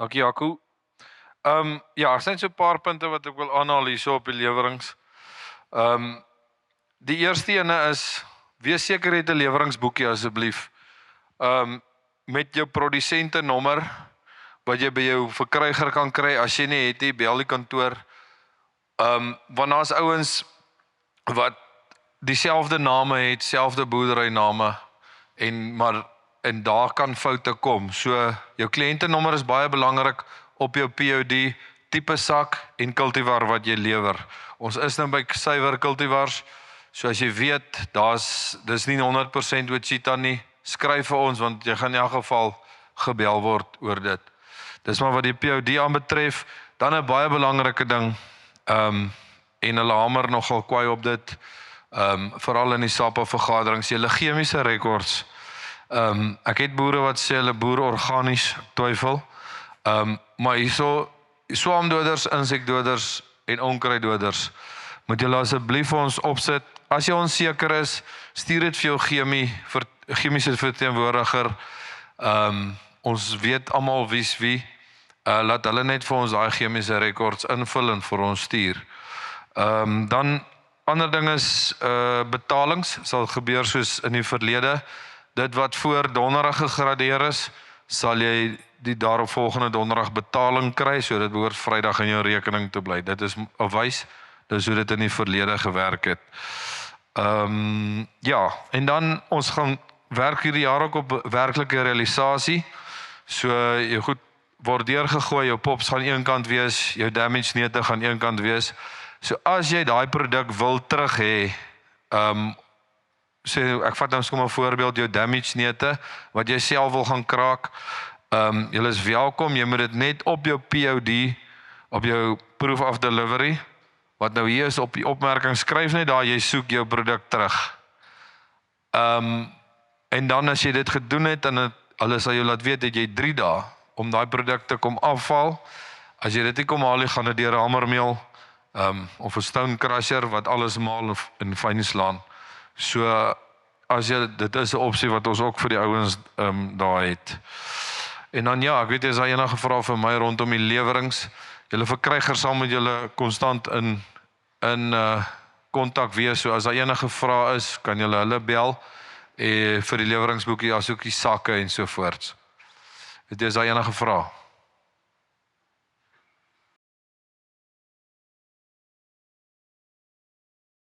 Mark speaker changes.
Speaker 1: Dankie Jaco. Ja, daar zijn so 'n paar punte wat ek wil aanhaal hierso op die lewerings. Die eerste ene is, wees seker jy het 'n leweringsboekie asseblief. Met jou produsente nommer wat jy by jou verkryger kan kry. As jy nie het nie, bel die kantoor. Want daar's ouens wat dieselfde name het, selfde boerderyname en daar kan foute kom. So jou kliëntenommer is baie belangrik op jou POD, tipe sak en kultivar wat jy lewer. Ons is nou by suiwer kultivars. So as jy weet, dis nie 100% Wichita nie, skryf vir ons want jy gaan in elk geval gebel word oor dit. Dis maar wat die POD aanbetref. Dan 'n baie belangrike ding, en hulle hamer nogal kwaai op dit, veral in die SAPA vergaderings, julle chemiese rekords. Ek het boere wat sê hulle boer organies, twyfel. Maar hierso swaamdoders, insekdoders en onkruiddoders moet julle asseblief vir ons opsit. As jy onseker is, stuur dit vir jou chemiese verteenwoordiger. Ons weet almal wie's wie. Laat hulle net vir ons daai chemiese rekords invul en vir ons stuur. Dan ander ding is betalings sal gebeur soos in die verlede. Dit wat voor donderdag gegradeer is, sal jy die daaropvolgende donderdag betaling kry, so dit behoort Vrydag in jou rekening te bly. Dit is 'n wys, dis hoe dit in die verlede gewerk het. Ja, en dan ons gaan werk hierdie jaar ook op werklike realisasie. So jy goed word deurgegooi, jou pops gaan een kant wees, jou damage neute gaan een kant wees. So as jy daai produk wil terug hê, ek vat nou kom 'n voorbeeld, jou damage neute wat jy self wil gaan kraak. Julle is welkom, jy moet dit net op jou POD, op jou proof of delivery, wat nou hier is op die opmerking, skryf net daar, jy soek jou produk terug. En dan as jy dit gedoen het, en hulle sal jou laat weet, dat jy 3 dae om daai produk te kom afval. As jy dit nie kom haal, gaan dit deur 'n hamermeel, of 'n stone crusher wat alles maal in fyn slaan. So as jy, dit is 'n opsie wat ons ook vir die ouens daar het. En dan ja, ek weet as daar enige vrae vir my rondom die lewerings, julle verkrygers sal met julle konstant in kontak wees. So as daar enige vrae is, kan julle hulle bel vir die leweringsboekie, asook die sakke en so voorts. Dit is daar enige vrae.